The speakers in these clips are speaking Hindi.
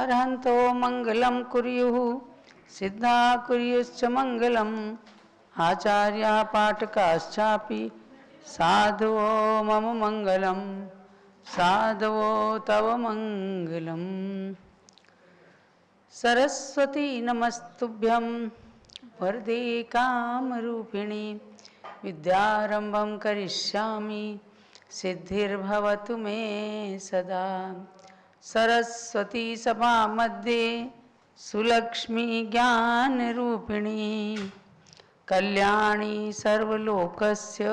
अरहन्तो मंगलम कुर्युः सिद्धा कुर्युश्च मंगलम आचार्याः पाठकाश्चापि साधवो मम मंगलम साधवो तव मंगलम। सरस्वती नमस्तुभ्यं वरदे कामरूपिणी विद्यारंभं करिष्यामि सिद्धिर्भवतु मे सदा। सरस्वती सभा मध्ये सुलक्ष्मी ज्ञानरूपिणी कल्याणी सर्वलोकस्य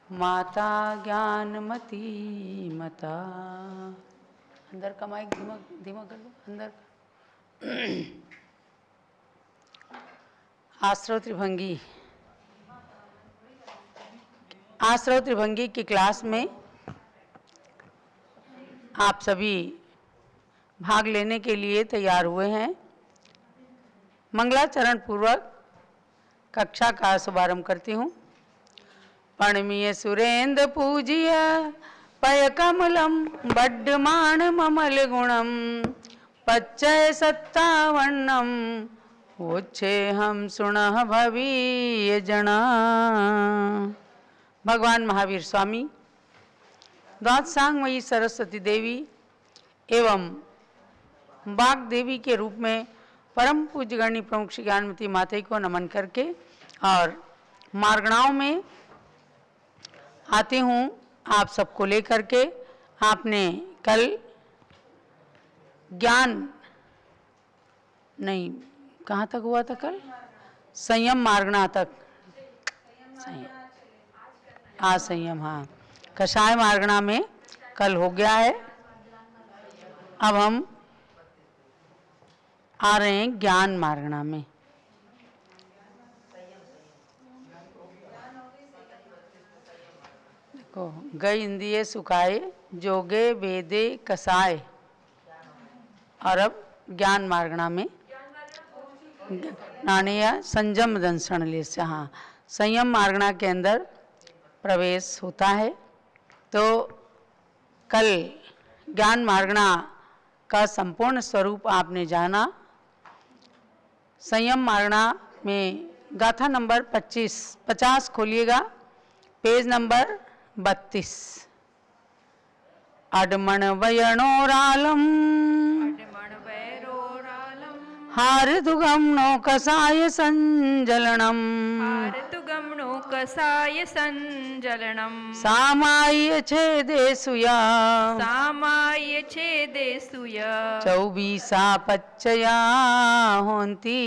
माता ज्ञानमती मता। अंदर का माइक धीमा धीमा कर लो अंदर का। आश्रव त्रिभंगी की क्लास में आप सभी भाग लेने के लिए तैयार हुए हैं। मंगलाचरण पूर्वक कक्षा का शुभारंभ करती हूँ। पणमीय सुरेंद्र पूजिय पय कमलम बड्डमाण ममल गुणम पच्चय सत्तावन्नम उच्छे हम सुनः भवीय जना। भगवान महावीर स्वामी द्वादशांगमयी सरस्वती देवी एवं बाग देवी के रूप में परम पूज्य गणी प्रमुख श्री ज्ञानमती माता को नमन करके और मार्गणाओं में आती हूँ आप सबको लेकर के। आपने कल ज्ञान नहीं कहाँ तक हुआ था कल? संयम मार्गणा तक। संयम हाँ कषाय मार्गणा में कल हो गया है। अब हम आ रहे हैं ज्ञान मार्गणा में। देखो गई इंद्रिय सुखाए जोगे वेदे कसाए। और अब ज्ञान मार्गणा में नाणेय संयम दंशन ले से हाँ संयम मार्गणा के अंदर प्रवेश होता है। तो कल ज्ञान मार्गणा का संपूर्ण स्वरूप आपने जाना। संयम मार्गणा में गाथा नंबर 50 खोलिएगा, पेज नंबर 32। अडमण वयणोरालम हारदुगम नो कसाय संजलनम सामाय छेदेसुया चौबीसा पच्चया होंती।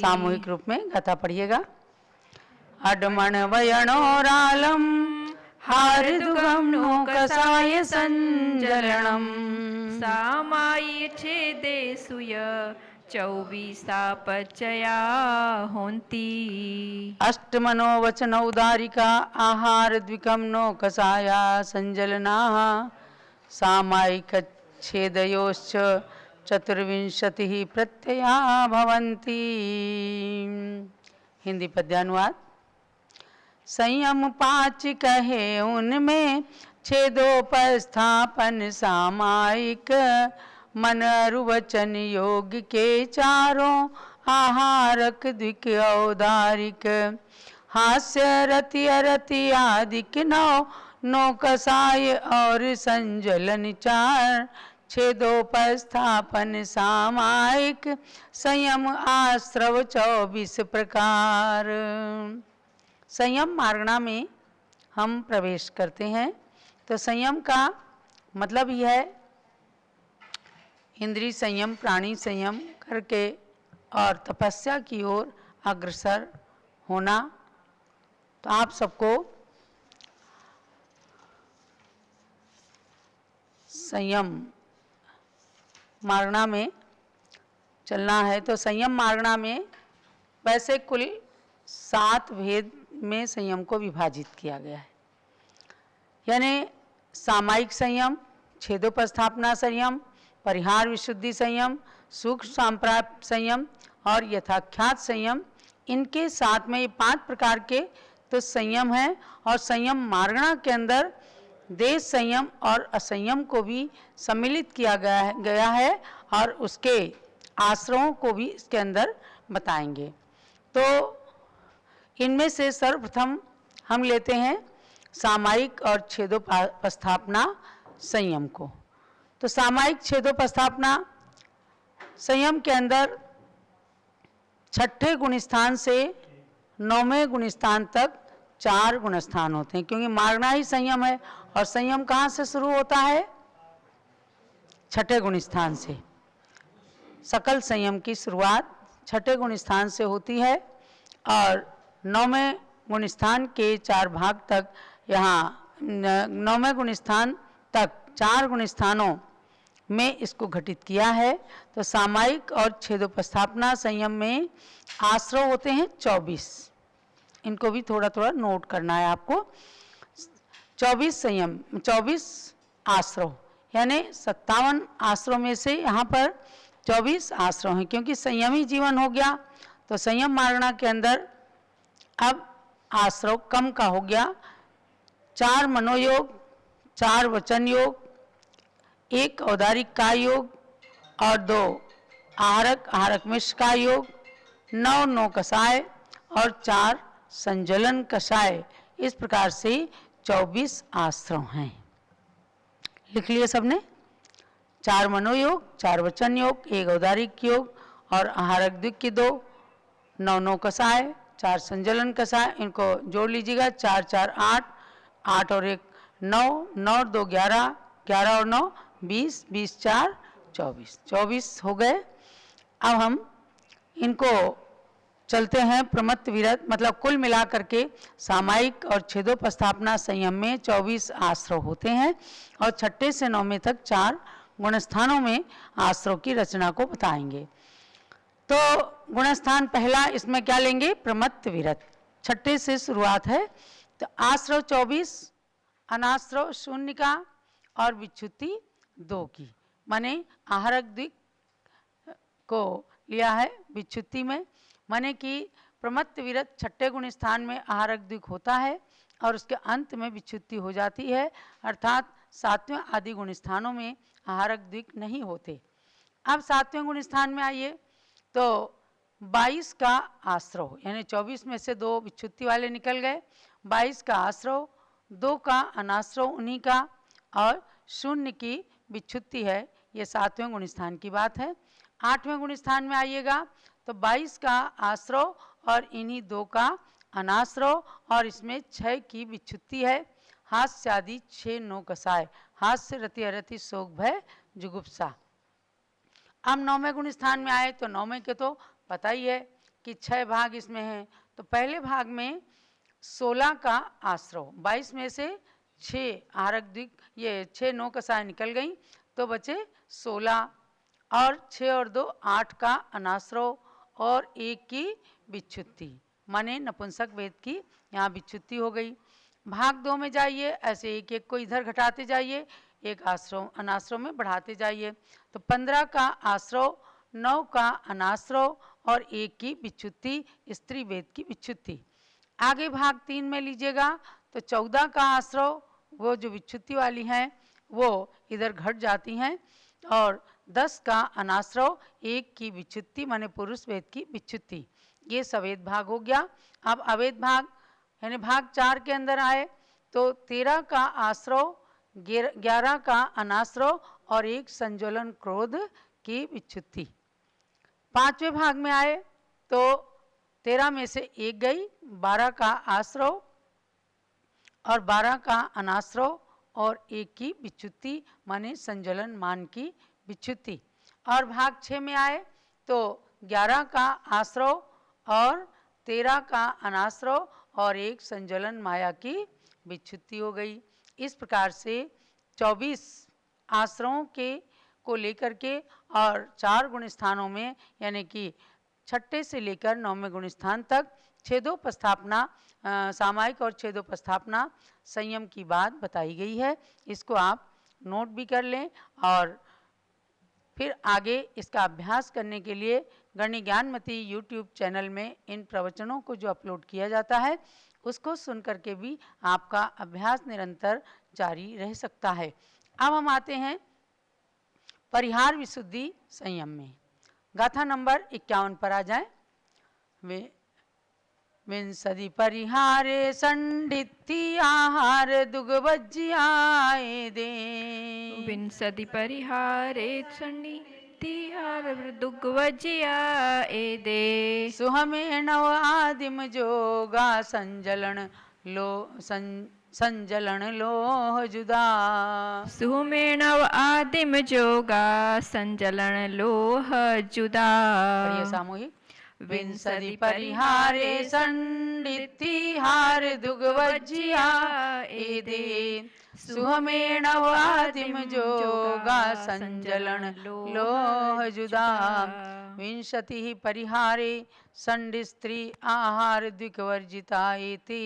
सामूहिक रूप में गाथा पढ़िएगा। अडमण वयणोरालम हारदुगम नो कसाय संजलनम सामाय छेदेसुय चौबीसा पच्चया होंती। अष्टमनो वचनौदारिका आहार द्विकम नो कसाया संजलनाः सामायिक छेदयोश्च चतुर्विंशतिः प्रत्यया भवन्ति। हिंदी पद्यानुवाद। संयम 5 कहे उनमें छेदोपस्थापन सामायिक मन अरुवचन योग के चारों आहारक द्विक औदारिक हास्य रति अरति आदिक नौ कसाय और संजलन 4 छेदोपस्थापन सामायिक संयम आश्रव 24 प्रकार। संयम मार्गणा में हम प्रवेश करते हैं। तो संयम का मतलब ही है इंद्रिय संयम, प्राणी संयम करके और तपस्या की ओर अग्रसर होना। तो आप सबको संयम मार्गणा में चलना है। तो संयम मार्गणा में वैसे कुल 7 भेद में संयम को विभाजित किया गया है। यानी सामायिक संयम, छेदोपस्थापना संयम, परिहार विशुद्धि संयम, सूक्ष्म संप्राप्त संयम और यथाख्यात संयम। इनके साथ में ये 5 प्रकार के तो संयम हैं। और संयम मार्गणा के अंदर देश संयम और असंयम को भी सम्मिलित किया गया है और उसके आश्रयों को भी इसके अंदर बताएंगे। तो इनमें से सर्वप्रथम हम लेते हैं सामायिक और छेदोपस्थापना संयम को। तो सामायिक छेदोपस्थापना संयम के अंदर छठे गुणस्थान से 9वें गुणस्थान तक 4 गुणस्थान होते हैं, क्योंकि मारना ही संयम है और संयम कहाँ से शुरू होता है? छठे गुणस्थान से। सकल संयम की शुरुआत छठे गुणस्थान से होती है और 9वें गुणस्थान के 4 भाग तक, यहाँ 9वें गुणस्थान तक 4 गुणस्थानों में इसको घटित किया है। तो सामायिक और छेदोपस्थापना संयम में आश्रय होते हैं 24। इनको भी थोड़ा थोड़ा नोट करना है आपको। 24 संयम, 24 आश्रय, यानी 57 आश्रयों में से यहाँ पर 24 आश्रय हैं, क्योंकि संयमी जीवन हो गया तो संयम मार्गणा के अंदर अब आश्रय कम का हो गया। 4 मनोयोग, 4 वचन योग, 1 औदारिक काय योग और 2 आहारक मिश्र काय योग, 9 नौ कषाय और 4 संज्वलन कषाय। इस प्रकार से 24 आश्रय हैं। लिख लिए सबने? 4 मनोयोग, 4 वचन योग, 1 औदारिक योग और आहारक द्विक की 2, 9 नौ कषाय, 4 संज्वलन कषाय। इनको जोड़ लीजिएगा, 4 4 8, 8 और 1 9, 9 और 2 11, 11 और 9 20, 20 4 24, 24 हो गए। अब हम इनको चलते हैं प्रमत्त विरत, मतलब कुल मिलाकर के सामायिक और छेदोपस्थापना संयम में 24 आश्रय होते हैं और छठे से 9वें तक 4 गुणस्थानों में आश्रयों की रचना को बताएंगे। तो गुणस्थान पहला, इसमें क्या लेंगे? प्रमत्त विरत। छठे से शुरुआत है। तो आश्रय 24, अनाश्रय 0 का और विच्छुत्ति 2 की, माने आहारक द्विक को लिया है विच्छुत्ति में, माने कि प्रमत्त विरत छठे गुण स्थान में आहारक द्विक होता है और उसके अंत में विच्छुत्ति हो जाती है, अर्थात 7वें आदि गुण स्थानों में आहारक द्विक नहीं होते। अब 7वें गुण स्थान में आइए तो 22 का आश्रय, यानी 24 में से 2 विच्छुत्ति वाले निकल गए, 22 का आश्रय, 2 का अनाश्रय उन्हीं का और 0 की विच्छुत्ति है। ये 7वें गुण स्थान की बात है। 8वें गुण स्थान में आइएगा तो 22 का आश्रय और इन्हीं 2 का अनाश्रय और इसमें 6 की विच्छुत्ति है। हास्य आदि 6 नौ कषाय, हास्य रति अरति शोक भय जुगुप्सा। अब 9वें गुण स्थान में आए तो 9वें के तो पता ही है कि 6 भाग इसमें हैं। तो पहले भाग में 16 का आश्रय, 22 में से 6 आहारक द्विक, ये 6 नौ कषाय निकल गई तो बचे 16 और 6 और 2 8 का अनाश्रय और 1 की विच्छुत्ति, माने नपुंसक वेद की यहाँ विच्छुत्ति हो गई। भाग 2 में जाइए, ऐसे एक एक को इधर घटाते जाइए, एक आश्रय अनाश्रय में बढ़ाते जाइए। तो 15 का आश्रय, 9 का अनाश्रय और 1 की विच्छुत्ति, स्त्री वेद की विच्छुत्ति। आगे भाग 3 में लीजिएगा तो 14 का आश्रय, वो जो विच्छुत्ति वाली हैं वो इधर घट जाती हैं और 10 का अनाश्रय, 1 की विच्छुत्ति माने पुरुष वेद की विच्छुत्ति। ये सवेद भाग हो गया। अब अवेद भाग यानी भाग 4 के अंदर आए तो 13 का आश्रय, 11 का अनाश्रय और 1 संज्वलन क्रोध की विच्छुत्ति। 5वें भाग में आए तो 13 में से 1 गई, 12 का आश्रय और 12 का अनाश्रय और 1 की विच्छुत्ति माने संज्वलन मान की विच्छुत्ति। और भाग 6 में आए तो 11 का आश्रय और 13 का अनाश्रय और 1 संज्वलन माया की विच्छुत्ति हो गई। इस प्रकार से 24 आश्रयों के को लेकर के और 4 गुण स्थानों में, यानी कि छठे से लेकर 9वें गुण स्थान तक छेदोपस्थापना, सामायिक और छेदोपस्थापना संयम की बात बताई गई है। इसको आप नोट भी कर लें और फिर आगे इसका अभ्यास करने के लिए गणि ज्ञानमती यूट्यूब चैनल में इन प्रवचनों को जो अपलोड किया जाता है उसको सुन करके भी आपका अभ्यास निरंतर जारी रह सकता है। अब हम आते हैं परिहार विशुद्धि संयम में। गाथा नंबर 51 पर आ जाए। वे विंसति परिहारे संडित्ति आहार दुगवज्जियाए दे। विंसति परिहारे संडि तिहार दुग्वजिया एदे। सुहमे नव आदिम जोगा संजलन लो संजलन लोह जुदा। सुमेणव आदिम जोगा संजलन लोह जुदा। पढ़िए सामूहिक। विंसति परिहारे संडित्ति हार दुगवज्जिया एदे। सुहमेणव आदिम जोगा संजलन लोह जुदा। विंशति परिहारे संडिस्त्री आहार द्विकवर्जिता एति।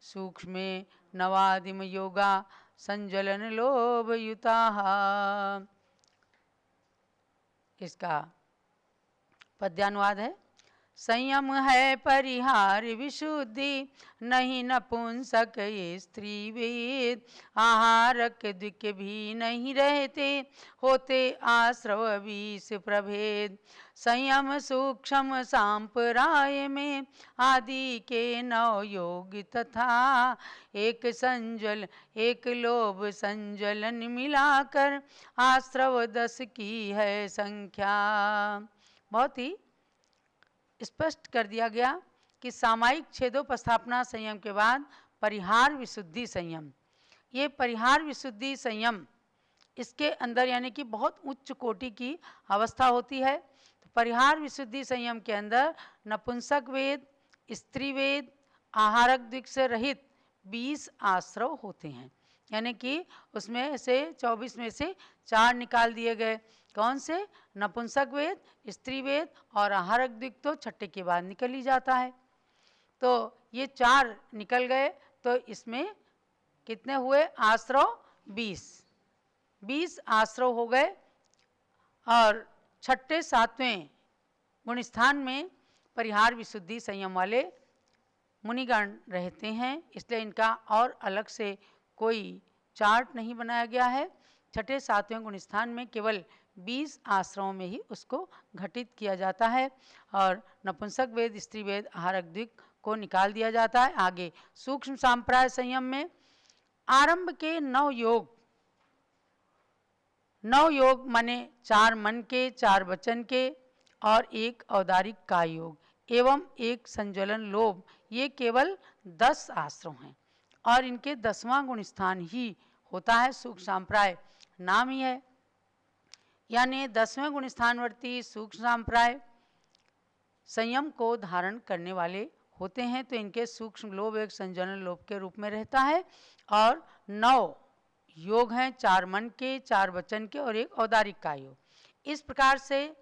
सूक्ष्मे नवादिम योगा संजलन लोभ युता। इसका पद्यानुवाद है। संयम है परिहार विशुद्धि नहीं नपुंसक ये स्त्री वेद। आहारक द्विक भी नहीं रहते होते आश्रव 20 प्रभेद। संयम सूक्ष्म सांप्राय में आदि के 9 योग तथा एक संजल एक लोभ संजलन मिलाकर आश्रव 10 की है संख्या। बहुत ही स्पष्ट कर दिया गया कि सामायिक छेदोपस्थापना संयम के बाद परिहार विशुद्धि संयम, ये परिहार विशुद्धि संयम इसके अंदर यानी कि बहुत उच्च कोटि की अवस्था होती है। तो परिहार विशुद्धि संयम के अंदर नपुंसक वेद, स्त्री वेद, आहारक द्विक से रहित 20 आश्रव होते हैं। यानी कि उसमें से 24 में से 4 निकाल दिए गए। कौन से? नपुंसक वेद, स्त्री वेद और आहारक द्विक तो छठे के बाद निकल ही जाता है। तो ये 4 निकल गए तो इसमें कितने हुए आश्रव? 20 आश्रव हो गए। और छठे 7वें गुणस्थान में परिहार विशुद्धि संयम वाले मुनिगण रहते हैं, इसलिए इनका और अलग से कोई चार्ट नहीं बनाया गया है। छठे 7वें गुणस्थान में केवल 20 आश्रमों में ही उसको घटित किया जाता है और नपुंसक वेद, स्त्री वेद, आहारक द्विक को निकाल दिया जाता है। आगे सूक्ष्म सांप्राय संयम में आरंभ के 9 योग माने 4 मन के, 4 वचन के और 1 औदारिक का योग एवं 1 संज्वलन लोभ, ये केवल 10 आश्रम हैं और इनके 10वां गुणस्थान ही होता है सूक्ष्म सांप्राय, नाम ही है। यानी 10वें गुणस्थानवर्ती सूक्ष्म सांप्राय संयम को धारण करने वाले होते हैं। तो इनके सूक्ष्म लोभ 1 संज्वलन लोभ के रूप में रहता है और 9 योग हैं, 4 मन के, 4 वचन के और 1 औदारिक का योग। इस प्रकार से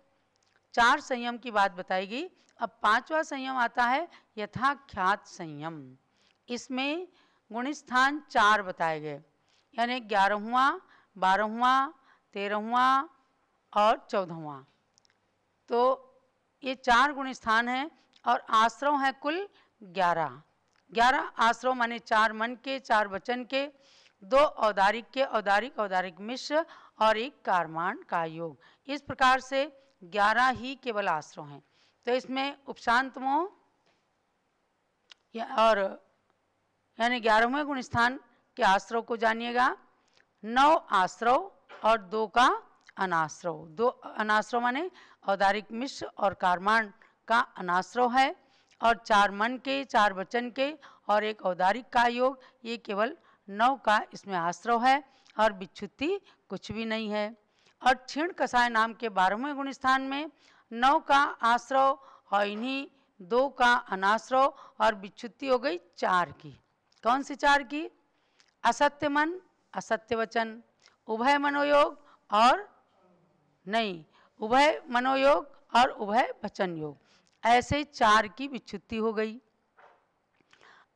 4 संयम की बात बताई गई। अब 5वां संयम आता है यथाख्यात संयम। इसमें गुणस्थान 4 बताए गए, यानी 11वां, 12वां, 13वां और 14वां। तो ये 4 गुणस्थान हैं और आश्रव हैं कुल 11 आश्रव माने 4 मन के, 4 वचन के, 2 औदारिक के, औदारिक मिश्र और 1 कारमान का योग। इस प्रकार से 11 ही केवल आश्रव हैं। तो इसमें उपशांतमोह और यानी 11वें गुणस्थान के आश्रव को जानिएगा। 9 आश्रव और 2 का अनाश्रव। 2 अनाश्रव माने औदारिक मिश्र और कारमान का अनाश्रव है और 4 मन के, 4 वचन के और 1 औदारिक का योग, ये केवल 9 का इसमें आश्रव है और विच्छुत्ति कुछ भी नहीं है। और क्षीण कसाय नाम के 12वें गुणस्थान में 9 का आश्रव और इन्हीं 2 का अनाश्रव और विच्छुत्ति हो गई 4 की। कौन सी 4 की? असत्य मन, असत्य वचन, उभय मनोयोग और नहीं, उभय मनोयोग और उभय वचन योग, ऐसे 4 की विच्छुत्ति हो गई।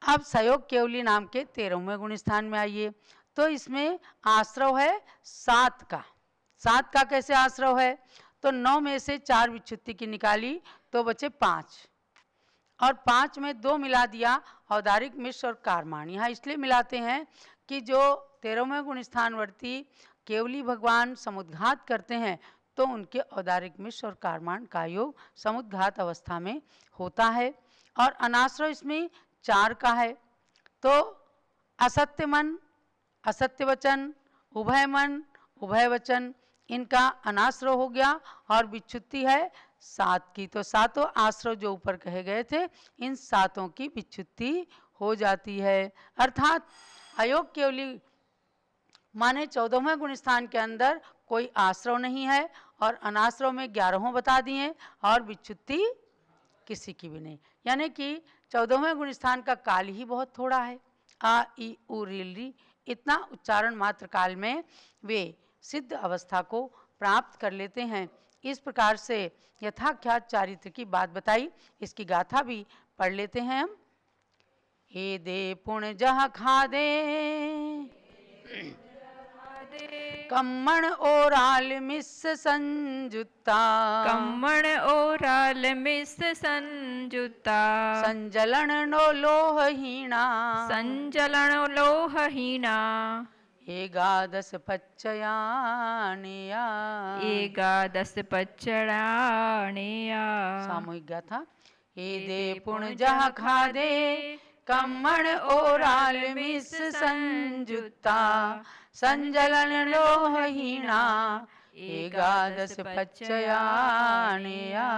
अब सयोग केवली नाम के 13वें गुणस्थान में आइए। तो इसमें आश्रव है 7 का। 7 का कैसे आश्रव है? तो 9 में से 4 विच्छुत्ति की निकाली तो बचे 5 और 5 में 2 मिला दिया औदारिक मिश्र और कारमान। यहाँ इसलिए मिलाते हैं कि जो 13वें गुण स्थानवर्ती केवली भगवान समुद्घात करते हैं तो उनके औदारिक मिश्र और कार्माण का योग समुद्घात अवस्था में होता है। और अनाश्रव इसमें 4 का है। तो असत्य मन, असत्य वचन, उभय मन, उभय वचन, इनका अनाश्रव हो गया। और विच्छुत्ति है 7 की। तो सातों आश्रव जो ऊपर कहे गए थे इन सातों की विच्छुत्ति हो जाती है। अर्थात अयोग केवली माने 14वें गुण स्थान के अंदर कोई आश्रव नहीं है और अनाश्रव में 11 बता दिए और विच्छुत्ति किसी की भी नहीं। यानी कि 14वें गुण स्थान का काल ही बहुत थोड़ा है। आ ई उ रील री इतना उच्चारण मात्र काल में वे सिद्ध अवस्था को प्राप्त कर लेते हैं। इस प्रकार से यथाख्यात चारित्र की बात बताई। इसकी गाथा भी पढ़ लेते हैं हम। हे दे पुण्य जह खादे कम्मण ओराल मिस संजुता, कम्मण ओराल मिस संजुता, संजलन नो लोहहीना, संजलन लोहहीना, एकादश पच्चयानिया, एकादश पच्चयानिया। सामूहिक गाथा। हे दे पुण्य जह खादे कम्मण ओराल मिस संजुता, संजलन लोहहीना, एकादश पच्चयानिया।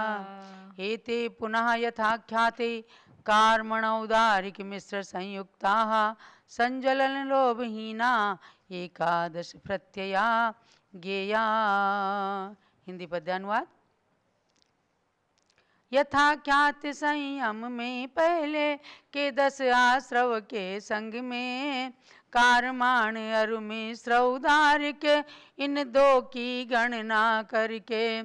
एते पुनः यथाख्याते कार्मण औदारिक मिश्र संयुक्ताः संजलन लोभहीना, एकादश प्रत्यया ज्ञेया। हिंदी पद्यानुवाद। यथाख्यात संयम में पहले के 10 आश्रव के संग में कारमाण अरु मिश्र उदारिक इन 2 की गणना करके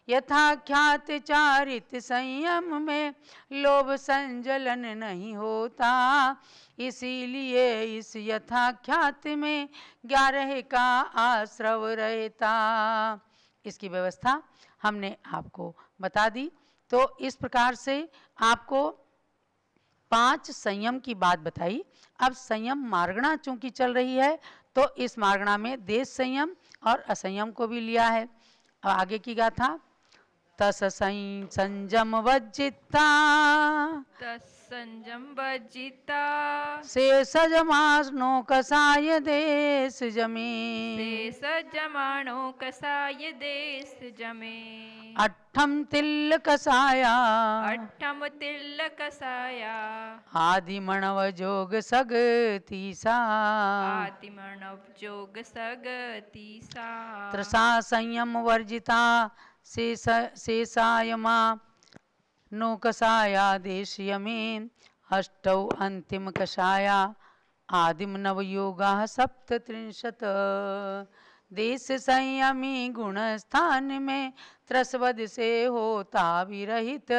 यथाख्यात चारित संयम में लोभ संजलन नहीं होता, इसीलिए इस यथाख्यात में 11 का आश्रव रहता। इसकी व्यवस्था हमने आपको बता दी। तो इस प्रकार से आपको 5 संयम की बात बताई। अब संयम मार्गणा चूंकि चल रही है तो इस मार्गणा में देश संयम और असंयम को भी लिया है। अब आगे की गाथा। तस संयम वज्जिता, तस संयम वज्जिता, शेष जमानो कसाय देश जमे, शेष जमानो कसाय देश जमे, अट्ठम तिल कसाया, अट्ठम तिल कसाया, आदि मणव जोग सग तीसा, आदि मणव जोग सग तीसा, त्रसा संयम वर्जिता शेषायमा नो कसाया देशीय में, अष्टौ अंतिम कषाया आदिम नवयोगा 37। देश संयमी गुण स्थान में त्रस्वद से होता विरहित,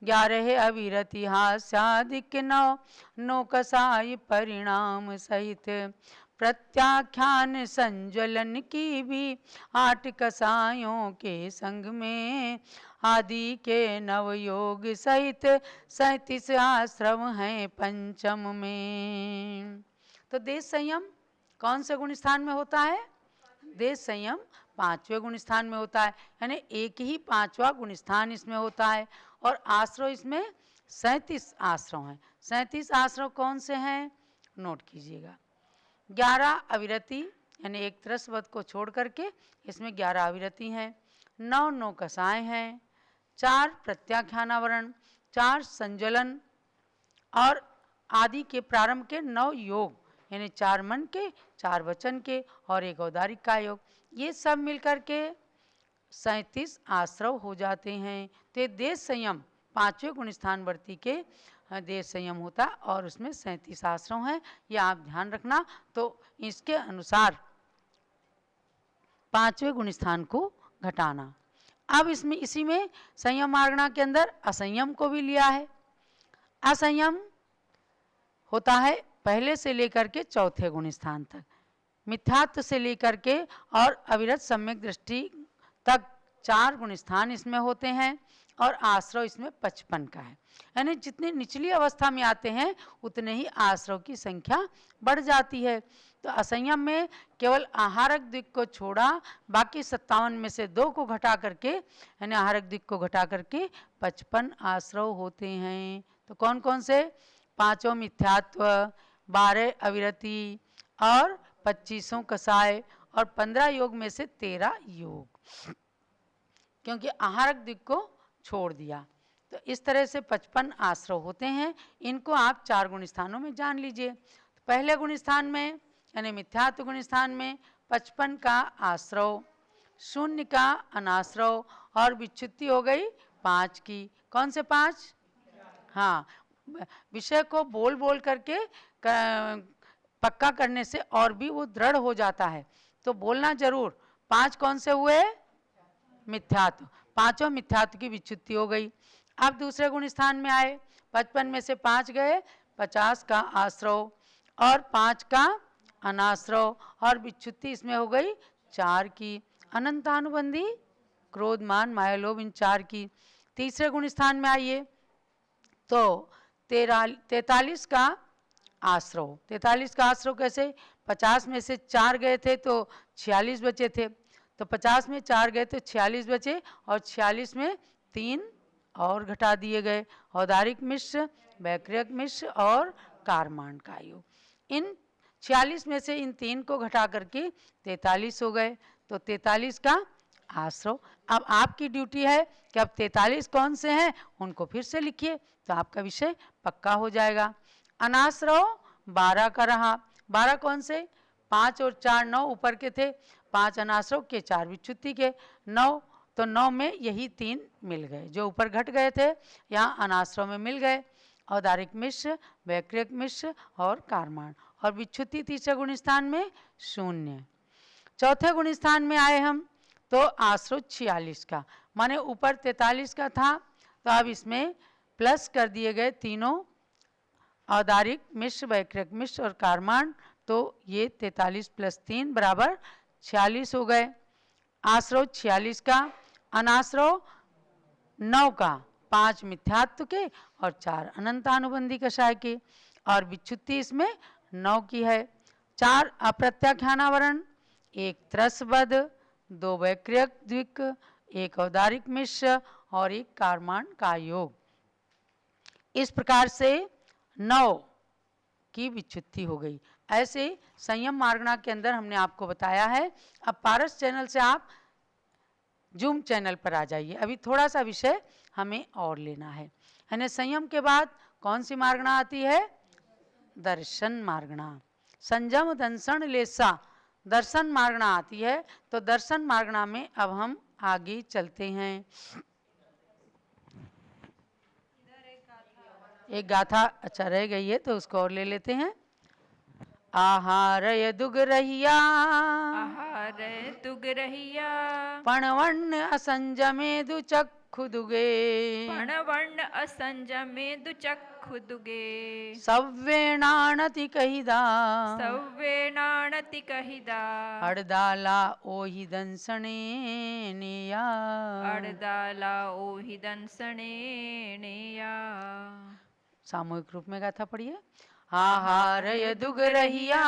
11 अविरति हास्यादिक 9 नो कसाय परिणाम सहित, प्रत्याख्यान संज्वलन की भी 8 कसायों के संग में, आदि के नवयोग सहित 37 आश्रम हैं पंचम में। तो देश संयम कौन से गुण स्थान में होता है? देश संयम 5वें गुण स्थान में होता है। यानी एक ही 5वां गुण स्थान इसमें होता है। और आश्रव इसमें 37 आश्रव हैं। 37 आश्रव कौन से हैं? नोट कीजिएगा। 11 अविरति यानी एक त्रस्वत को छोड़ करके इसमें 11 अविरति हैं, 9 नो कसाय हैं, 4 प्रत्याख्यानावरण, 4 संज्वलन और आदि के प्रारंभ के 9 योग यानी 4 मन के, 4 वचन के और एक औदारिक का योग, ये सब मिलकर के 37 आश्रव हो जाते हैं। तो देश संयम 5वें गुण स्थानवर्ती के देश संयम होता और उसमें 37 आश्रम हैं। यह आप ध्यान रखना। तो इसके अनुसार 5वें गुण स्थान को घटाना। अब इसमें इसी में संयम मार्गणा के अंदर असंयम को भी लिया है। असंयम होता है पहले से लेकर के 4थे गुण स्थान तक, मिथ्यात्व से लेकर के और अविरत सम्यक दृष्टि तक 4 गुण स्थान इसमें होते हैं और आश्रव इसमें 55 का है। यानी जितनी निचली अवस्था में आते हैं उतने ही आश्रव की संख्या बढ़ जाती है। तो असंयम में केवल आहारक दिक को छोड़ा, बाकी 57 में से 2 को घटा करके, यानी आहारक दिक को घटा करके 55 आश्रव होते हैं। तो कौन कौन से? 5 मिथ्यात्व, 12 अविरति और 25 कसाय और 15 योग में से 13 योग, क्योंकि आहारक दिक को छोड़ दिया। तो इस तरह से 55 आश्रव होते हैं। इनको आप 4 गुण स्थानों में जान लीजिए। तो पहले गुण स्थान में यानी मिथ्यात्व गुण स्थान में 55 का आश्रव, 0 का अनाश्रव और विच्युति हो गई 5 की। कौन से 5? हाँ, विषय को बोल बोल करके पक्का करने से और भी वो दृढ़ हो जाता है, तो बोलना जरूर। 5 कौन से हुए? मिथ्यात्व। 5 मिथ्यात्व की विच्युति हो गई। अब दूसरे गुण स्थान में आए, 55 में से 5 गए, 50 का आश्रव और 5 का अनाश्रव और विच्युति इसमें हो गई 4 की। अनंतानुबंधी क्रोध मान माया लोभ इन 4 की। तीसरे गुण स्थान में आइए तो 43 का आश्रव। 43 का आश्रव कैसे? 50 में से 4 गए थे तो 46 बचे थे, तो 50 में 4 गए तो 46 बचे और 46 में 3 और घटा दिए गए, औदारिक मिश्र, वैक्रियक मिश्र और कारमान का योग। इन 46 में से इन 3 को घटा करके 43 हो गए, तो 43 का आश्रव। अब आपकी ड्यूटी है कि अब 43 कौन से हैं उनको फिर से लिखिए, तो आपका विषय पक्का हो जाएगा। अनाश्रव 12 का रहा। 12 कौन से? 5 और 4 9 ऊपर के थे, 5 अनाश्रव के 4 विच्युति के, 9, तो 9 में यही 3 मिल गए जो ऊपर घट गए थे, यहाँ अनाश्रव में मिल गए, औदारिक मिश्र, वैक्रियक मिश्र और कारमान। और विच्युति तीसरे गुण स्थान में 0। चौथे गुण स्थान में आए हम तो आश्रव 46 का, माने ऊपर 43 का था, तो अब इसमें प्लस कर दिए गए तीनों, औदारिक मिश्र, वैक्रियक मिश्र और कारमान, तो ये 43 + 3 = 46 हो गए। आश्रव 46 का, अनाश्रव 9 का, 5 मिथ्यात्व के और 4 अनंतानुबंधी कषाय के, और विच्युति इसमें 9 की है। 4 अप्रत्याख्यानावरण, 1 त्रसबद्ध, 2 वैक्रियक द्विक, 1 औदारिक मिश्र और 1 कारमान का योग। इस प्रकार से 9 की विच्युति हो गई। ऐसे संयम मार्गणा के अंदर हमने आपको बताया है। अब पारस चैनल से आप जूम चैनल पर आ जाइए, अभी थोड़ा सा विषय हमें और लेना है। यानी संयम के बाद कौन सी मार्गणा आती है? दर्शन मार्गणा। संयम दंसन लेसा दर्शन मार्गणा आती है। तो दर्शन मार्गणा में अब हम आगे चलते हैं। एक गाथा अच्छा रह गई है तो उसको और ले लेते हैं। आहारय दुग रहिया, आहारय दुग रहिया, पणवर्ण असंजमे दुचक्षु दुगे, पणवर्ण असंजमे दुचक्षु दुगे, सव्वेणानति कहिदा, सव्वेणानति कहिदा, हड़दाला ओहि दंसणे नेया, अड़दाला ओहि दंसणे नेया। सामूहिक रूप में गाथा पढ़िए। आहारय दुग रहिया,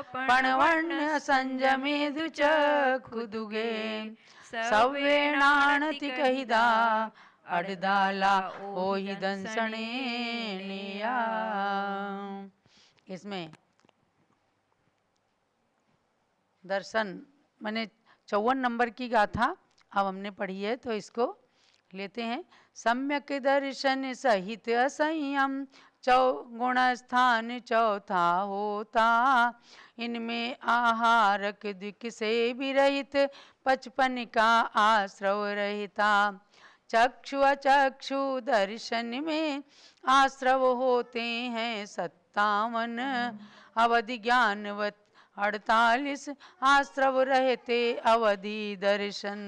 पणवर्ण संजमे दुचक्षु दुगे, सव्वेणानति कहिदा, अड़दाला ओहि दंसणे नेया। इसमें दर्शन मैंने 54 नंबर की गाथा अब हमने पढ़ी है, तो इसको लेते हैं। सम्यक दर्शन सहित असंयम, चौगुण स्थान चौथा होता, इनमें आहारक दिक से विरहित 55 का आश्रव रहता। चक्षु अचक्षु दर्शन में आश्रव होते हैं 57, अवधि ज्ञानवत 48 आश्रव रहते अवधि दर्शन।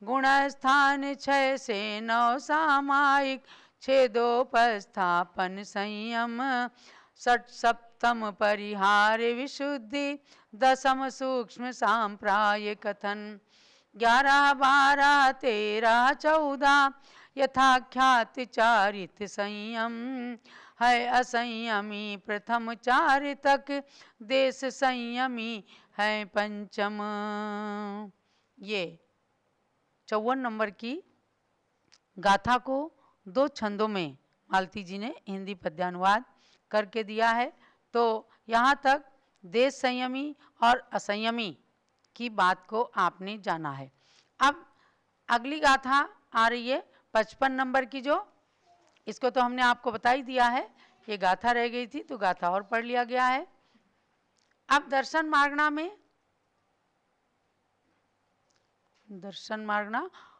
गुण स्थान 6 से 9 सामायिक, 6 संयम, 7 परिहार विशुद्धि, 10 सूक्ष्म सांप्राय कथन, 11 12 13 14 यथाख्यात चारित संयम, है असंयमी प्रथम, चार तक देश संयमी है पंचम। ये 54 नंबर की गाथा को 2 छंदों में मालती जी ने हिंदी पद्यानुवाद करके दिया है। तो यहाँ तक देश संयमी और असंयमी की बात को आपने जाना है। अब अगली गाथा आ रही है 55 नंबर की, जो इसको तो हमने आपको बता ही दिया है, ये गाथा रह गई थी तो गाथा और पढ़ लिया गया है। अब दर्शन मार्गना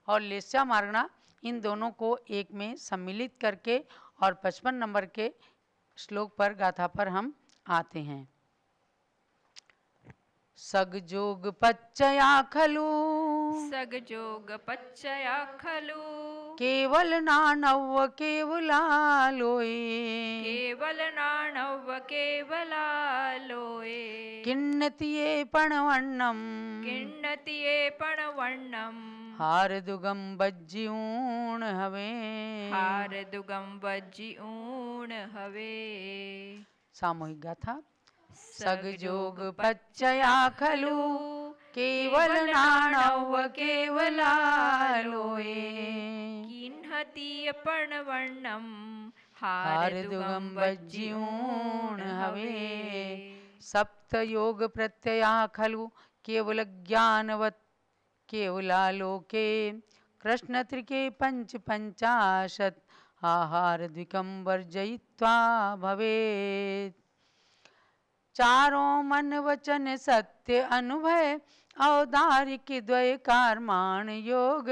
और लेस्या मार्गना, इन दोनों को एक में सम्मिलित करके और 55 नंबर के श्लोक पर, गाथा पर हम आते हैं। सगजोग पच्चया खलु, सगजोग पच्चया खलु, केवल नानव केवलालोए, केवल नाणव केवलालोए, किन्नतिये पणवन्नम, किन्नतिये पणवन्नम, हारदुगम बज्जिऊण हवे, हारदुगम बज्जिऊण हवे। सामूहिक गाथा। सगजोग पच्चया खलु, केवल नाणव केवलालोए, किन्हतीय पणवन्नम, हारदुगम बज्जिऊण हवे। सप्तयोग प्रत्यया खलु, केवल ज्ञानवत् केवलालोके, कृष्ण त्रिके पंच पंचाशत्, आहार द्विकं वर्जयित्वा भवेत्। चारों मन वचन सत्य अनुभय, औदारिक द्वय कारमान योग,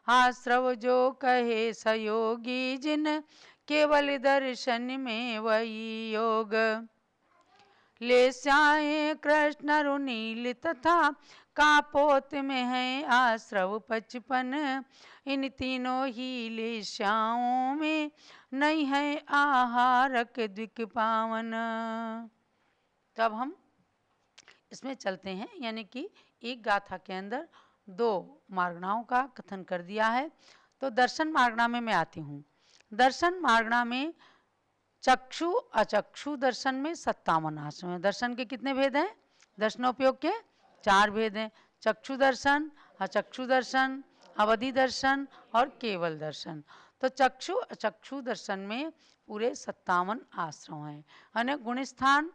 आश्रव जो कहे सयोगी जिन, केवल दर्शन में वही योग। लेस्याए कृष्ण रुनील तथा, कापोत में है आश्रव 55, इन तीनों ही लेस्याओं में, नहीं है आहारक द्विक पावन। तब हम इसमें चलते हैं, यानी कि एक गाथा के अंदर 2 मार्गणाओं का कथन कर दिया है। तो दर्शन मार्गणा में मैं आती हूँ। दर्शन मार्गणा में चक्षु अचक्षु दर्शन में 57 आश्रम हैं। दर्शन के कितने भेद हैं? दर्शनोपयोग के 4 भेद हैं। चक्षु दर्शन, अचक्षु दर्शन, अवधि दर्शन और केवल दर्शन। तो चक्षु अचक्षु दर्शन में पूरे 57 आश्रम हैं। यानी गुण स्थान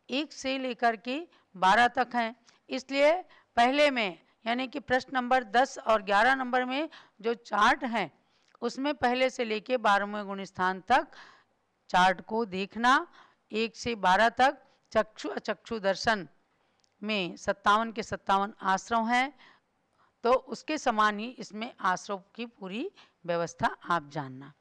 1 से लेकर के 12 तक हैं। इसलिए पहले में, यानी कि प्रश्न नंबर 10 और 11 नंबर में जो चार्ट हैं, उसमें पहले से लेके 12वें गुण स्थान तक चार्ट को देखना। 1 से 12 तक चक्षु अचक्षु दर्शन में 57 के 57 आश्रम हैं। तो उसके समान ही इसमें आश्रम की पूरी व्यवस्था आप जानना।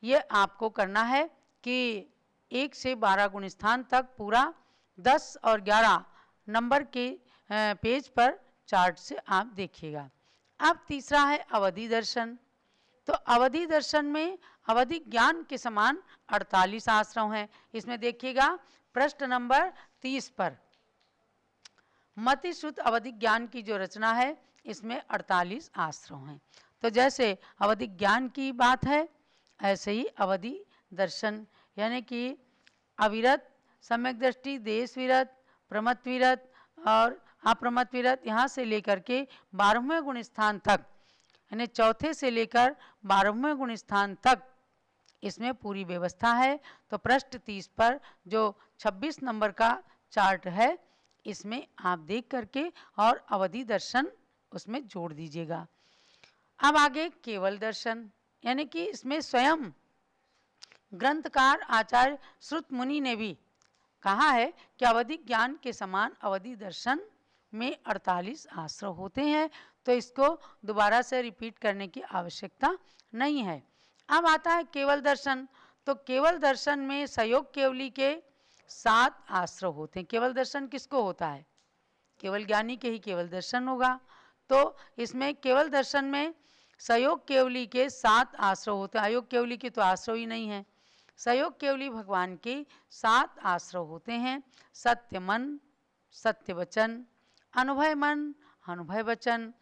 ये आपको करना है कि 1 से 12 गुण स्थान तक पूरा 10 और 11 नंबर के पेज पर चार्ट से आप देखिएगा। अब तीसरा है अवधि दर्शन। तो अवधि दर्शन में अवधि ज्ञान के समान 48 आश्रम हैं। इसमें देखिएगा प्रश्न नंबर 30 पर मति श्रुत अवधि ज्ञान की जो रचना है, इसमें 48 आश्रम हैं। तो जैसे अवधि ज्ञान की बात है, ऐसे ही अवधि दर्शन, यानी कि अविरत, सम्यक दृष्टि, देश विरत, प्रमत विरत और अप्रमत विरत, यहाँ से लेकर के 12वें गुण स्थान तक, यानी चौथे से लेकर 12वें गुण स्थान तक इसमें पूरी व्यवस्था है। तो पृष्ठ 30 पर जो 26 नंबर का चार्ट है, इसमें आप देख करके और अवधि दर्शन उसमें जोड़ दीजिएगा। अब आगे केवल दर्शन, यानी कि इसमें स्वयं ग्रंथकार आचार्य श्रुत मुनि ने भी कहा है कि अवधि ज्ञान के समान अवधि दर्शन में 48 आश्रय होते हैं। तो इसको दोबारा से रिपीट करने की आवश्यकता नहीं है। अब आता है केवल दर्शन। तो केवल दर्शन में सहयोग केवली के 7 आश्रय होते हैं। केवल दर्शन किसको होता है? केवल ज्ञानी के ही केवल दर्शन होगा। तो इसमें केवल दर्शन में सहयोग केवली के 7 आश्रय होते हैं। अयोग केवली के तो आश्रय ही नहीं है। सहयोग केवली भगवान के 7 आश्रय होते हैं। सत्य मन, सत्य वचन, अनुभय मन, अनुभय वचन,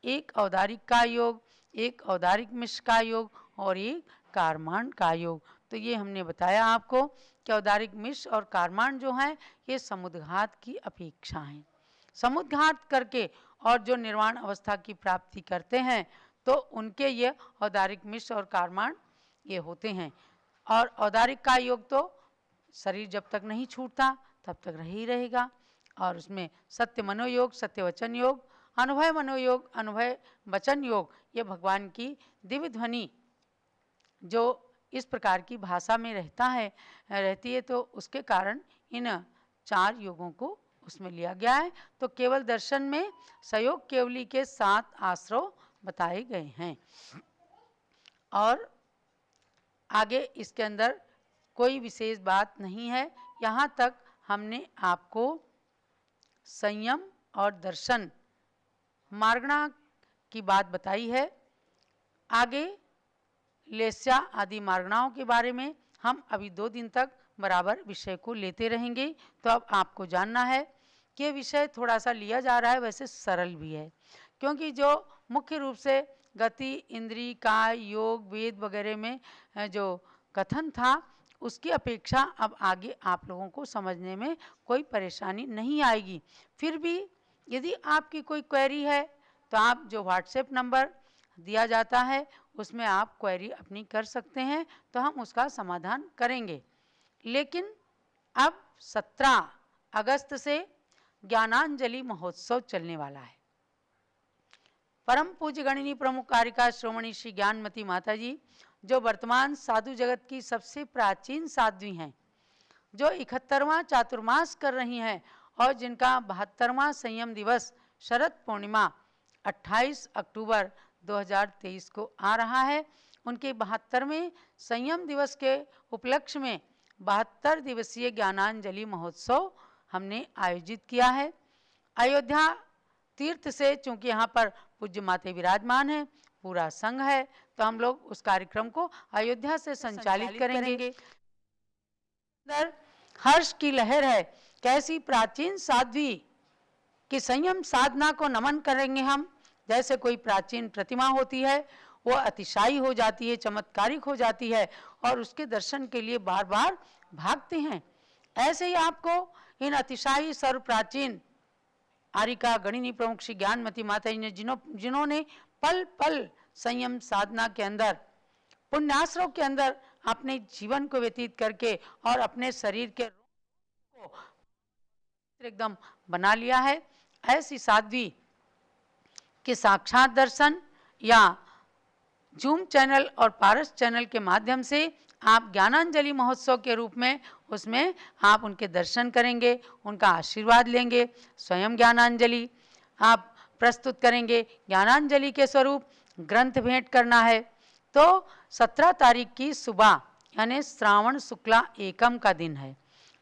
एक औदारिक का योग, एक औदारिक मिश्र का योग और एक कारमान का योग। तो ये हमने बताया आपको कि औदारिक मिश्र और कारमान जो हैं ये समुद्घात की अपेक्षा हैं। समुद्घात करके और जो निर्वाण अवस्था की प्राप्ति करते हैं तो उनके ये औदारिक मिश्र और कारमान ये होते हैं। और औदारिक का योग तो शरीर जब तक नहीं छूटता तब तक रह ही रहेगा, और उसमें सत्य मनोयोग, सत्य वचन योग, अनुभव मनोयोग, अनुभव वचन योग, ये भगवान की दिव्य ध्वनि जो इस प्रकार की भाषा में रहती है, तो उसके कारण इन 4 योगों को उसमें लिया गया है। तो केवल दर्शन में सहयोग केवली के 7 आश्रय बताए गए हैं। और आगे इसके अंदर कोई विशेष बात नहीं है। यहाँ तक हमने आपको संयम और दर्शन मार्गणा की बात बताई है। आगे लेस्या आदि मार्गणाओं के बारे में हम अभी 2 दिन तक बराबर विषय को लेते रहेंगे। तो अब आपको जानना है कि ये विषय थोड़ा सा लिया जा रहा है, वैसे सरल भी है, क्योंकि जो मुख्य रूप से गति, इंद्रिय, काय, योग, वेद वगैरह में जो कथन था उसकी अपेक्षा अब आगे आप लोगों को समझने में कोई परेशानी नहीं आएगी। फिर भी यदि आपकी कोई क्वेरी है तो आप जो व्हाट्सएप नंबर दिया जाता है उसमें आप क्वेरी अपनी कर सकते हैं, तो हम उसका समाधान करेंगे। लेकिन अब 17 अगस्त से ज्ञानांजलि महोत्सव चलने वाला है। परम पूज्य गणिनी प्रमुख कारिका श्रोमणी श्री ज्ञानमती माता जी, जो वर्तमान साधु जगत की सबसे प्राचीन साध्वी हैं, जो 71वां चातुर्मास कर रही हैं और जिनका 72वां संयम दिवस शरद पूर्णिमा 28 अक्टूबर 2023 को आ रहा है, उनके 72वें संयम दिवस के उपलक्ष्य में 72 दिवसीय ज्ञानांजलि महोत्सव हमने आयोजित किया है। अयोध्या तीर्थ से, चूंकि यहाँ पर पूज्य माते विराजमान हैं, पूरा संघ है, तो हम लोग उस कार्यक्रम को अयोध्या से संचालित करेंगे। हर्ष की लहर है, कैसी प्राचीन साध्वी की संयम साधना को नमन करेंगे हम। जैसे कोई प्राचीन प्रतिमा होती है, वो अतिशायी हो जाती है, चमत्कारिक हो जाती है और उसके दर्शन के लिए बार बार भागते हैं। ऐसे ही आपको इन अतिशायी सर्व प्राचीन आरिका गणिनी प्रमुख श्री ज्ञानमती माता जी ने जिन्होंने पल पल संयम साधना के अंदर, पुण्याश्रम के अंदर अपने जीवन को व्यतीत करके और अपने शरीर के को एकदम बना लिया है, ऐसी साध्वी के साक्षात दर्शन या जूम चैनल और पारस चैनल के माध्यम से आप ज्ञानांजलि महोत्सव के रूप में उसमें आप उनके दर्शन करेंगे, उनका आशीर्वाद लेंगे। स्वयं ज्ञानांजलि आप प्रस्तुत करेंगे, ज्ञानांजलि के स्वरूप ग्रंथ भेंट करना है। तो 17 तारीख की सुबह यानी श्रावण शुक्ला एकम का दिन है,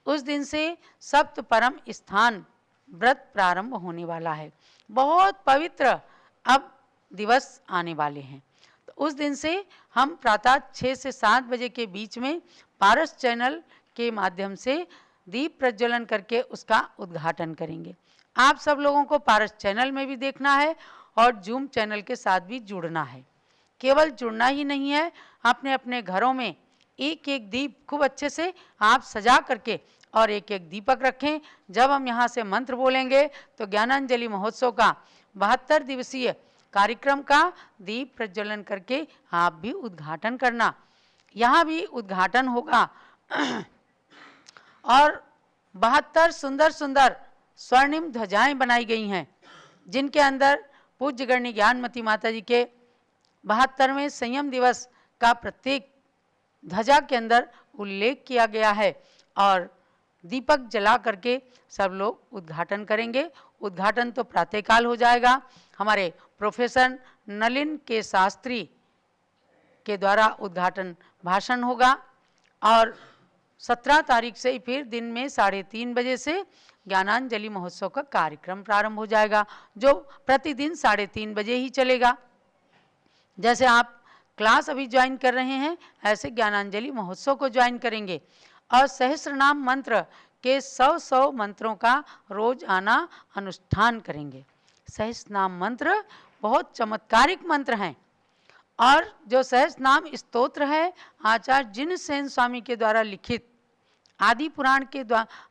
उस दिन से सप्त परम स्थान व्रत प्रारंभ होने वाला है। बहुत पवित्र अब दिवस आने वाले हैं, तो उस दिन से हम प्रातः 6 से 7 बजे के बीच में पारस चैनल के माध्यम से दीप प्रज्वलन करके उसका उद्घाटन करेंगे। आप सब लोगों को पारस चैनल में भी देखना है और जूम चैनल के साथ भी जुड़ना है। केवल जुड़ना ही नहीं है, अपने अपने घरों में एक एक दीप खूब अच्छे से आप सजा करके और एक एक दीपक रखें। जब हम यहाँ से मंत्र बोलेंगे तो ज्ञानांजलि महोत्सव का 72 दिवसीय कार्यक्रम का दीप प्रज्वलन करके आप भी उद्घाटन करना। यहाँ भी उद्घाटन होगा और 72 सुंदर सुंदर स्वर्णिम ध्वजाएं बनाई गई हैं, जिनके अंदर पूज्य गणनी ज्ञानमती माता जी के 72वें संयम दिवस का प्रत्येक ध्वजा के अंदर उल्लेख किया गया है और दीपक जला करके सब लोग उद्घाटन करेंगे। उद्घाटन तो प्रातःकाल हो जाएगा, हमारे प्रोफेसर नलिन के शास्त्री के द्वारा उद्घाटन भाषण होगा और 17 तारीख से फिर दिन में 3:30 बजे से ज्ञानांजलि महोत्सव का कार्यक्रम प्रारंभ हो जाएगा, जो प्रतिदिन 3:30 बजे ही चलेगा। जैसे आप क्लास अभी ज्वाइन कर रहे हैं, ऐसे ज्ञानांजलि महोत्सव को ज्वाइन करेंगे और सहस्रनाम मंत्र के 100 मंत्रों का रोज आना अनुष्ठान करेंगे। सहस्रनाम मंत्र बहुत चमत्कारिक मंत्र हैं और जो सहस्त्र नाम स्तोत्र है आचार्य जिनसेन स्वामी के द्वारा लिखित आदि पुराण के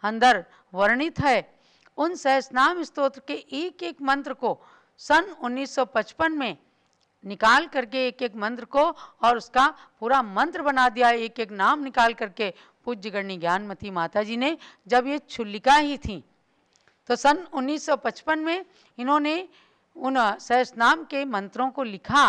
अंदर वर्णित है, उन सहस्त्रनाम स्तोत्र के एक एक मंत्र को सन 1955 में निकाल करके एक एक मंत्र को और उसका पूरा मंत्र बना दिया, एक एक नाम निकाल करके पूज्य गणनी ज्ञानमती माता जी ने जब ये छुल्लिका ही थी तो सन 1955 में इन्होंने उन सहस्त्रनाम के मंत्रों को लिखा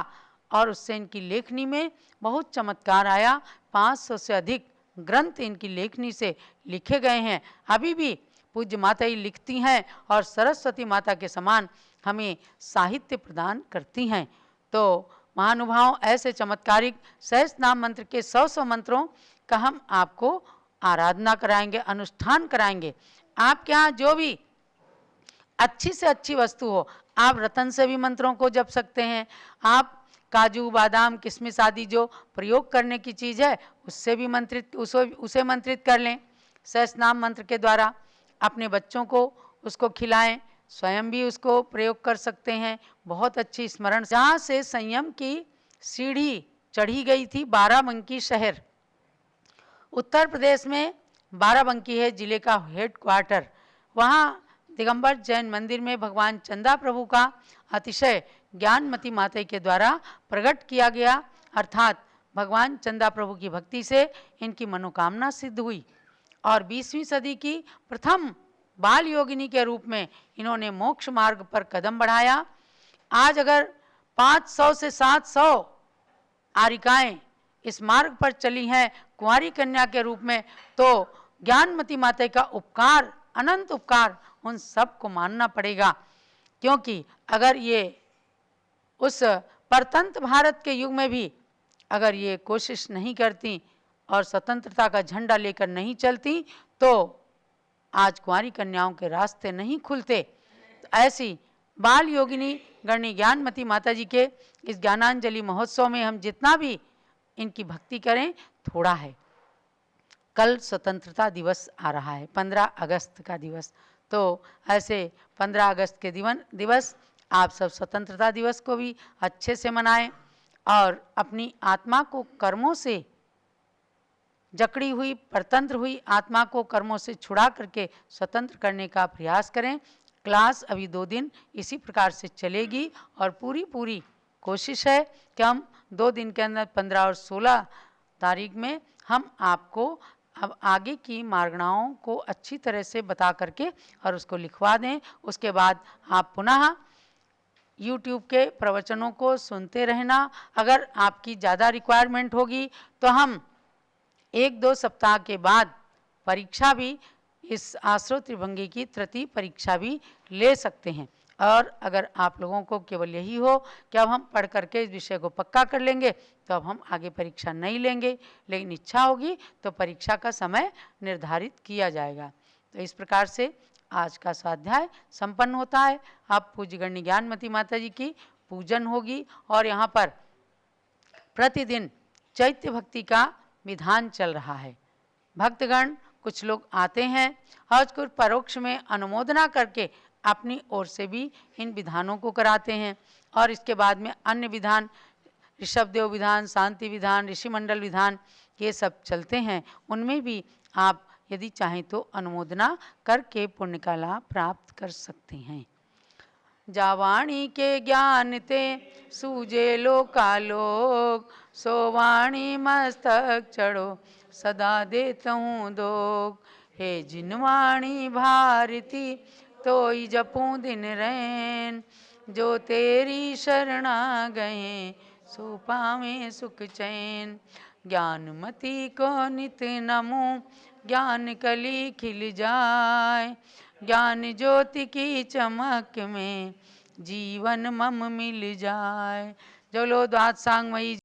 और उससे इनकी लेखनी में बहुत चमत्कार आया। 500 से अधिक ग्रंथ इनकी लेखनी से लिखे गए हैं। अभी भी पूज्य माता ही लिखती हैं और सरस्वती माता के समान हमें साहित्य प्रदान करती हैं। तो महानुभाव ऐसे चमत्कारिक सहस्त्र नाम मंत्र के 100 मंत्रों का हम आपको आराधना कराएंगे, अनुष्ठान कराएंगे। आपके यहाँ जो भी अच्छी से अच्छी वस्तु हो, आप रतन से भी मंत्रों को जप सकते हैं, आप काजू बादाम किशमिश आदि जो प्रयोग करने की चीज़ है उससे भी उसे मंत्रित कर लें सहस्त्रनाम मंत्र के द्वारा। अपने बच्चों को उसको खिलाएं, स्वयं भी उसको प्रयोग कर सकते हैं। बहुत अच्छी स्मरण। जहाँ से संयम की सीढ़ी चढ़ी गई थी बाराबंकी शहर, उत्तर प्रदेश में बाराबंकी है जिले का हेड क्वार्टर। वहाँ दिगंबर जैन मंदिर में भगवान चंदा प्रभु का अतिशय ज्ञानमती माता के द्वारा प्रकट किया गया, अर्थात भगवान चंदा प्रभु की भक्ति से इनकी मनोकामना सिद्ध हुई और 20वीं सदी की प्रथम बाल योगिनी के रूप में इन्होंने मोक्ष मार्ग पर कदम बढ़ाया। आज अगर 500 से 700 आरिकाएं इस मार्ग पर चली हैं कुंवारी कन्या के रूप में, तो ज्ञानमती माता का उपकार, अनंत उपकार उन सब को मानना पड़ेगा। क्योंकि अगर ये उस परतंत्र भारत के युग में भी अगर ये कोशिश नहीं करती और स्वतंत्रता का झंडा लेकर नहीं चलती तो आज कुंवारी कन्याओं के रास्ते नहीं खुलते। तो ऐसी बाल योगिनी गणनी ज्ञानमती माता जी के इस ज्ञानांजलि महोत्सव में हम जितना भी इनकी भक्ति करें थोड़ा है। कल स्वतंत्रता दिवस आ रहा है, 15 अगस्त का दिवस। तो ऐसे 15 अगस्त के दिवस आप सब स्वतंत्रता दिवस को भी अच्छे से मनाएं और अपनी आत्मा को कर्मों से जकड़ी हुई, परतंत्र हुई आत्मा को कर्मों से छुड़ा करके स्वतंत्र करने का प्रयास करें। क्लास अभी 2 दिन इसी प्रकार से चलेगी और पूरी कोशिश है कि हम 2 दिन के अंदर 15 और 16 तारीख में हम आपको अब आगे की मार्गणाओं को अच्छी तरह से बता करके और उसको लिखवा दें। उसके बाद आप पुनः YouTube के प्रवचनों को सुनते रहना। अगर आपकी ज़्यादा रिक्वायरमेंट होगी तो हम 1-2 सप्ताह के बाद परीक्षा भी, इस आश्रव त्रिभंगी की तृतीय परीक्षा भी ले सकते हैं। और अगर आप लोगों को केवल यही हो कि अब हम पढ़ करके इस विषय को पक्का कर लेंगे तो अब हम आगे परीक्षा नहीं लेंगे, लेकिन इच्छा होगी तो परीक्षा का समय निर्धारित किया जाएगा। तो इस प्रकार से आज का स्वाध्याय संपन्न होता है। अब पूज्य गणनी ज्ञानमती माता जी की पूजन होगी और यहाँ पर प्रतिदिन चैत्य भक्ति का विधान चल रहा है। भक्तगण कुछ लोग आते हैं और कुछ परोक्ष में अनुमोदना करके अपनी ओर से भी इन विधानों को कराते हैं और इसके बाद में अन्य विधान, ऋषभदेव विधान, शांति विधान, ऋषि मंडल विधान, ये सब चलते हैं। उनमें भी आप यदि चाहें तो अनुमोदना करके पुण्य का लाभ प्राप्त कर सकते हैं। जावाणी के ज्ञान ते सूजे लोकालोक, सो वाणी मस्तक चढ़ो सदा देता हूँ दोग। हे जिनवाणी भारती तोई जपूं दिन रैन, जो तेरी शरणा गए सो पावे सुख चैन। ज्ञानमती को नित नमो, ज्ञान कली खिल जाए, ज्ञान ज्योति की चमक में जीवन मम मिल जाए। जो लो द्वाद सांगमयी